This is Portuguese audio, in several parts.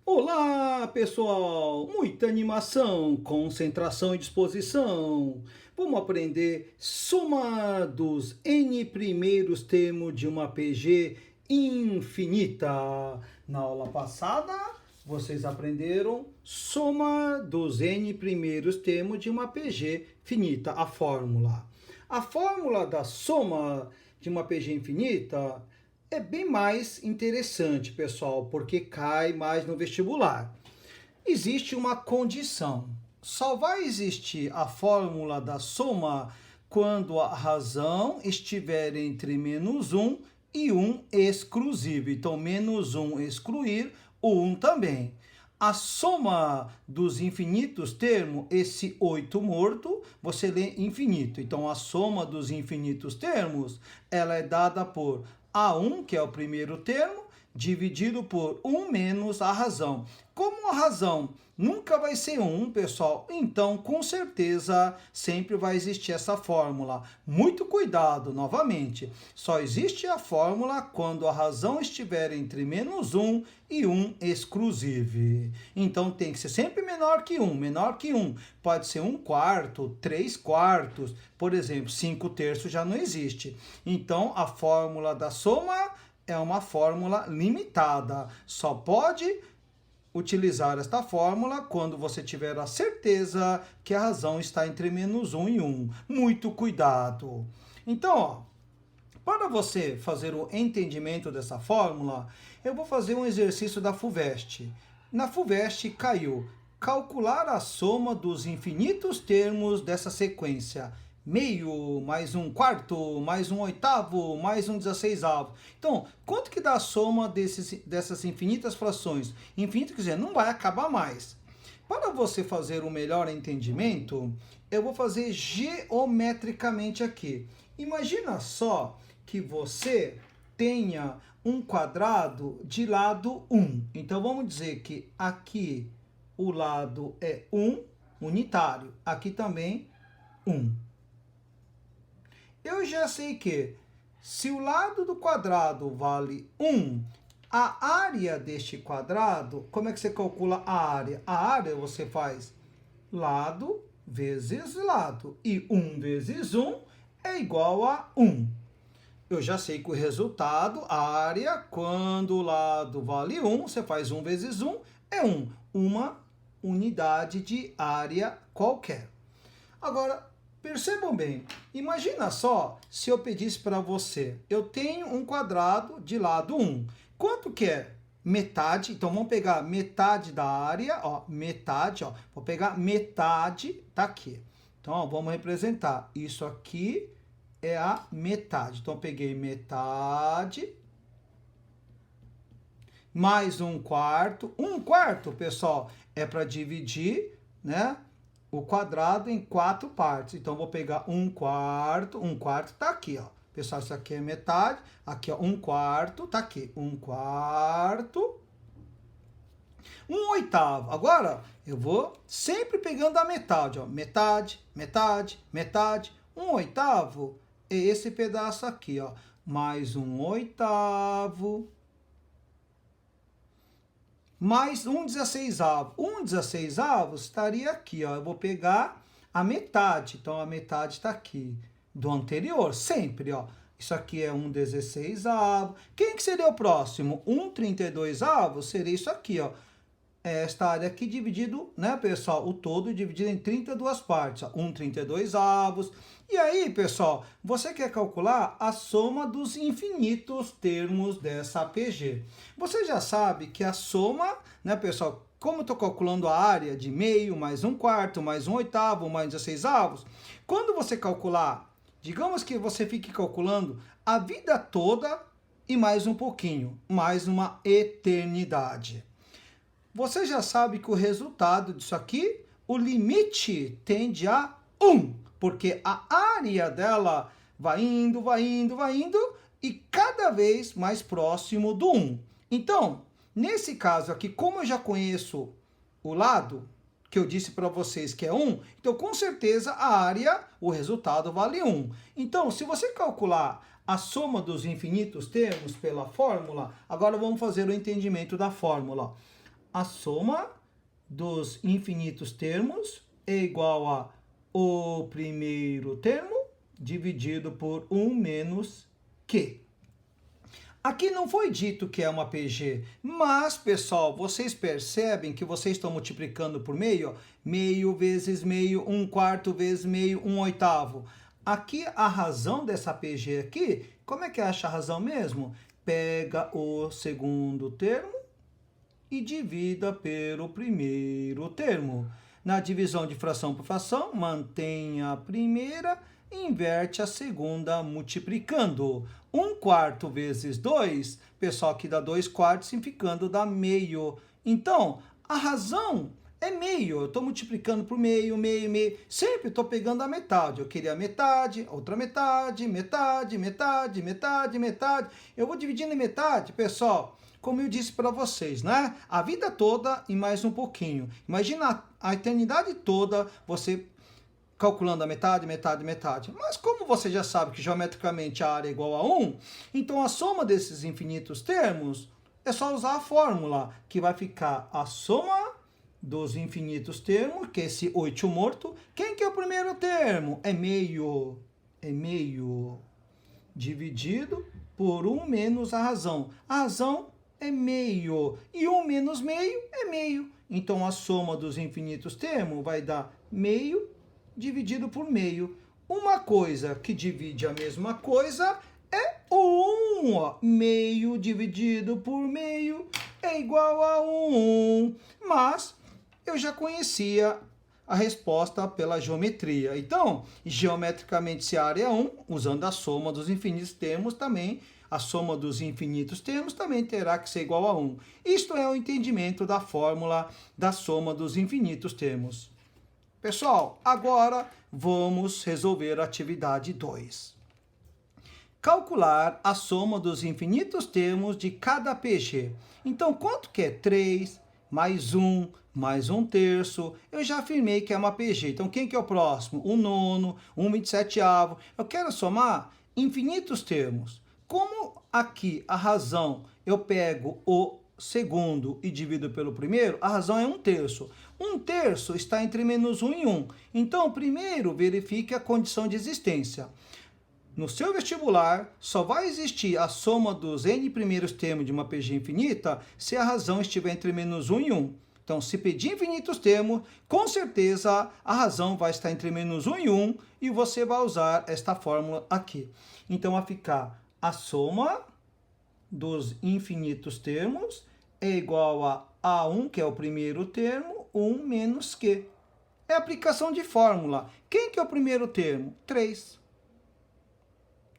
Olá, pessoal! Muita animação, concentração e disposição. Vamos aprender soma dos n primeiros termos de uma PG infinita. Na aula passada, vocês aprenderam soma dos n primeiros termos de uma PG finita, a fórmula. A fórmula da soma de uma PG infinita é bem mais interessante, pessoal, porque cai mais no vestibular. Existe uma condição. Só vai existir a fórmula da soma quando a razão estiver entre menos um e um exclusivo. Então, menos um excluir, o 1 também. A soma dos infinitos termos, esse 8 morto, você lê infinito. Então, a soma dos infinitos termos, ela é dada por A1, que é o primeiro termo, dividido por 1 menos a razão. Como a razão nunca vai ser 1, pessoal, então com certeza sempre vai existir essa fórmula. Muito cuidado, novamente. Só existe a fórmula quando a razão estiver entre menos 1 e 1 exclusivo. Então tem que ser sempre menor que 1. Menor que 1 pode ser 1/4, 3/4, por exemplo, 5/3 já não existe. Então a fórmula da soma é uma fórmula limitada. Só pode utilizar esta fórmula quando você tiver a certeza que a razão está entre menos 1 e 1. Muito cuidado. Então, ó, para você fazer o entendimento dessa fórmula, eu vou fazer um exercício da FUVEST. Na FUVEST caiu calcular a soma dos infinitos termos dessa sequência. Meio, mais 1/4, mais 1/8, mais 1/16. Então, quanto que dá a soma dessas infinitas frações? Infinito quer dizer, não vai acabar mais. Para você fazer um melhor entendimento, eu vou fazer geometricamente aqui. Imagina só que você tenha um quadrado de lado 1. Então, vamos dizer que aqui o lado é 1, unitário. Aqui também 1. Eu já sei que se o lado do quadrado vale 1, a área deste quadrado, como é que você calcula a área? A área você faz lado vezes lado. E 1 vezes 1 é igual a 1. Eu já sei que o resultado, a área, quando o lado vale 1, você faz 1 vezes 1, é 1. Uma unidade de área qualquer. Agora, percebam bem, imagina só se eu pedisse para você, eu tenho um quadrado de lado 1. Quanto que é? Metade, então vamos pegar metade da área, ó, metade, ó, vou pegar metade, tá aqui. Então, ó, vamos representar, isso aqui é a metade. Então, eu peguei metade, mais 1/4. 1/4, pessoal, é para dividir, né, o quadrado em 4 partes. Então, vou pegar 1/4. 1/4 tá aqui, ó. Pessoal, isso aqui é metade. Aqui, ó, 1/4 tá aqui. 1/4. 1/8. Agora, eu vou sempre pegando a metade, ó. Metade, metade, metade. 1/8 é esse pedaço aqui, ó. Mais 1/8. Mais 1/16. 1/16 estaria aqui, ó. Eu vou pegar a metade. Então, a metade está aqui do anterior, sempre, ó. Isso aqui é 1/16. Quem que seria o próximo? 1/32 seria isso aqui, ó. Esta área aqui dividido, né, pessoal? O todo dividido em 32 partes, ó. 1/32. E aí, pessoal, você quer calcular a soma dos infinitos termos dessa APG. Você já sabe que a soma, né, pessoal, como eu estou calculando a área de meio, mais 1/4, mais 1/8, mais 16, quando você calcular, digamos que você fique calculando a vida toda e mais um pouquinho, mais uma eternidade. Você já sabe que o resultado disso aqui, o limite tende a 1, porque a área dela vai indo, vai indo, vai indo, e cada vez mais próximo do 1. Então, nesse caso aqui, como eu já conheço o lado, que eu disse para vocês que é 1, então com certeza a área, o resultado vale 1. Então, se você calcular a soma dos infinitos termos pela fórmula, agora vamos fazer o entendimento da fórmula. a soma dos infinitos termos é igual a o primeiro termo dividido por 1 menos Q. Aqui não foi dito que é uma PG, mas, pessoal, vocês percebem que vocês estão multiplicando por meio? Ó, meio vezes meio, 1/4 vezes meio, 1/8. Aqui, a razão dessa PG aqui, como é que acha a razão mesmo? Pega o segundo termo e divida pelo primeiro termo. Na divisão de fração por fração, mantém a primeira, inverte a segunda multiplicando. 1/4 vezes 2, pessoal, aqui dá 2/4, simplificando dá meio. Então, a razão é meio. Eu estou multiplicando por meio, meio, meio. Sempre estou pegando a metade. Eu queria metade, outra metade, metade, metade, metade, metade. Eu vou dividindo em metade, pessoal. Como eu disse para vocês, né? A vida toda e mais um pouquinho. Imagina a eternidade toda você calculando a metade, metade, metade. Mas como você já sabe que geometricamente a área é igual a 1, então a soma desses infinitos termos é só usar a fórmula, que vai ficar a soma dos infinitos termos, que é esse 8 morto. Quem que é o primeiro termo? É meio. É meio. Dividido por 1 menos a razão. A razão é meio. E 1 menos meio é meio. Então, a soma dos infinitos termos vai dar meio dividido por meio. Uma coisa que divide a mesma coisa é o 1. Ó. Meio dividido por meio é igual a 1. Mas eu já conhecia a resposta pela geometria. Então, geometricamente, se a área é 1, usando a soma dos infinitos termos também, a soma dos infinitos termos também terá que ser igual a 1. Isto é o entendimento da fórmula da soma dos infinitos termos. Pessoal, agora vamos resolver a atividade 2. Calcular a soma dos infinitos termos de cada PG. Então, quanto que é 3 mais 1 mais 1/3? Eu já afirmei que é uma PG. Então, quem que é o próximo? 1/9, 1/27. Eu quero somar infinitos termos. Como aqui a razão eu pego o segundo e divido pelo primeiro, a razão é 1/3. 1/3 está entre menos 1 e 1. Então, primeiro verifique a condição de existência. No seu vestibular, só vai existir a soma dos n primeiros termos de uma PG infinita se a razão estiver entre menos 1 e 1. Então, se pedir infinitos termos, com certeza a razão vai estar entre menos 1 e 1 e você vai usar esta fórmula aqui. Então, vai ficar a soma dos infinitos termos é igual a A1, que é o primeiro termo, 1 menos Q. É aplicação de fórmula. Quem que é o primeiro termo? 3.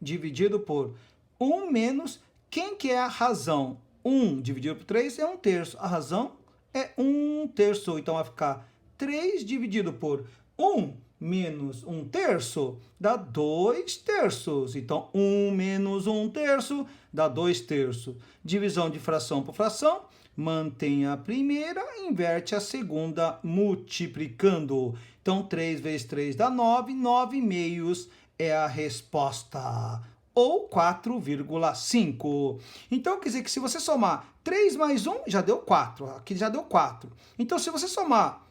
Dividido por 1 menos, quem que é a razão? 1 dividido por 3 é 1/3. A razão é 1/3. Então, vai ficar 3 dividido por 1 menos 1/3 dá 2/3. Então, 1 menos 1/3 dá 2/3. Divisão de fração por fração, mantém a primeira, inverte a segunda, multiplicando. Então, 3 vezes 3 dá 9, 9 meios é a resposta, ou 4,5. Então, quer dizer que se você somar 3 mais 1, já deu 4. Aqui já deu 4. Então, se você somar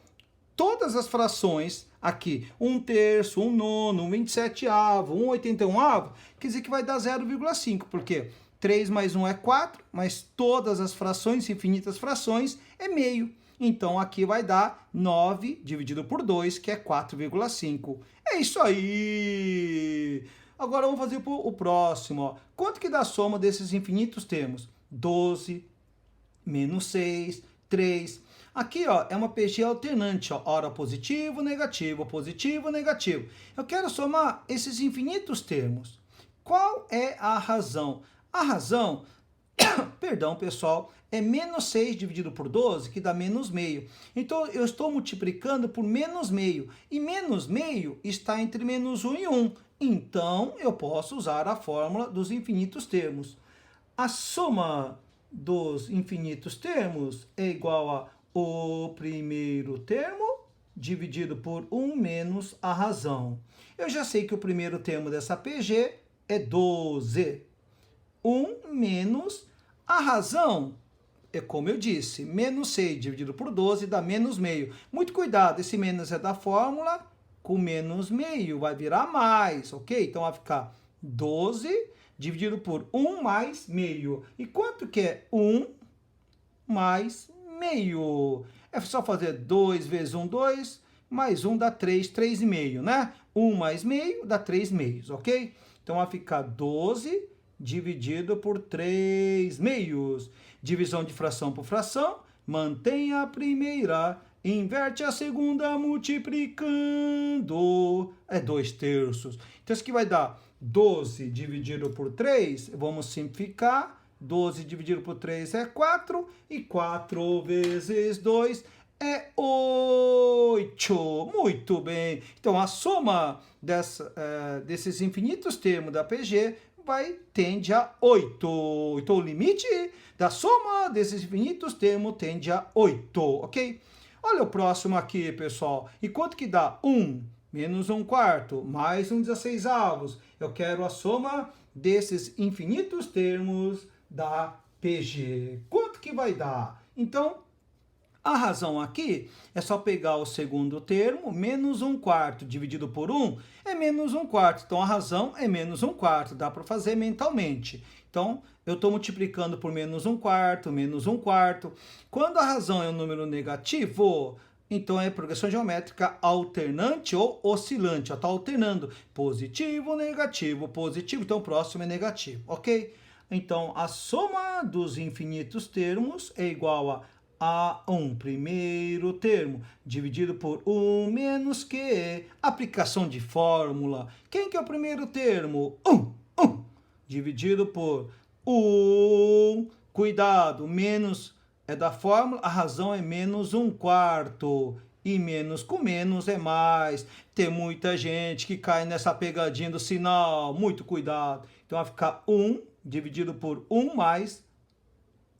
todas as frações aqui, 1/3, 1/9, 1/27, 1/81, quer dizer que vai dar 0,5, porque 3 mais 1 é 4, mas todas as frações, infinitas frações, é meio. Então, aqui vai dar 9 dividido por 2, que é 4,5. É isso aí! Agora, vamos fazer o próximo. Ó. Quanto que dá a soma desses infinitos termos? 12, menos 6, 3. Aqui, ó, é uma PG alternante, ó, ora positivo, negativo, positivo, negativo. Eu quero somar esses infinitos termos. Qual é a razão? A razão, perdão, pessoal, é menos 6 dividido por 12, que dá menos meio. Então, eu estou multiplicando por menos meio. E menos meio está entre menos 1 e 1. Então, eu posso usar a fórmula dos infinitos termos. A soma dos infinitos termos é igual a o primeiro termo dividido por 1 menos a razão. Eu já sei que o primeiro termo dessa PG é 12. 1 menos a razão é como eu disse, menos 6 dividido por 12 dá menos meio. Muito cuidado, esse menos é da fórmula, com menos meio vai virar mais, ok? Então vai ficar 12 dividido por 1 mais meio. E quanto que é 1 mais meio? É só fazer 2 vezes 1, 2, mais 1 dá 3, 3,5, né? 1 mais meio dá 3 meios, ok? Então vai ficar 12 dividido por 3 meios. Divisão de fração por fração, mantém a primeira, inverte a segunda multiplicando, é 2 terços. Então isso aqui vai dar 12 dividido por 3, vamos simplificar, 12 dividido por 3 é 4, e 4 vezes 2 é 8. Muito bem. Então, a soma desses infinitos termos da PG tende a 8. Então, o limite da soma desses infinitos termos tende a 8, ok? Olha o próximo aqui, pessoal. E quanto que dá? 1 menos 1 quarto, mais 1 16avos. Eu quero a soma desses infinitos termos da PG. Quanto que vai dar? Então, a razão aqui é só pegar o segundo termo, menos 1 quarto dividido por 1 é menos 1 quarto. Então, a razão é menos 1 quarto, dá para fazer mentalmente. Então, eu estou multiplicando por menos 1 quarto, menos 1 quarto. Quando a razão é um número negativo, então é progressão geométrica alternante ou oscilante. Está alternando positivo, negativo, positivo. Então, o próximo é negativo, ok? Então, a soma dos infinitos termos é igual a um primeiro termo, dividido por 1 menos Q. Aplicação de fórmula. Quem que é o primeiro termo? 1. Dividido por 1. Cuidado, menos é da fórmula, a razão é menos 1 quarto. E menos com menos é mais. Tem muita gente que cai nessa pegadinha do sinal. Muito cuidado. Então vai ficar 1 dividido por 1 mais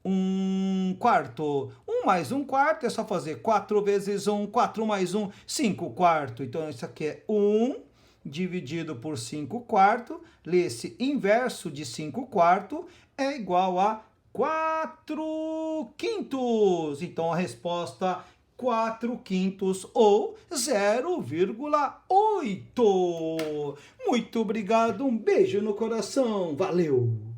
1 quarto. 1 mais 1 quarto é só fazer 4 vezes 1, 4 mais 1, 5 quarto. Então, isso aqui é 1 dividido por 5 quarto. Lê-se inverso de 5 quarto é igual a 4 quintos. Então, a resposta 4 quintos ou 0,8. Muito obrigado, um beijo no coração. Valeu!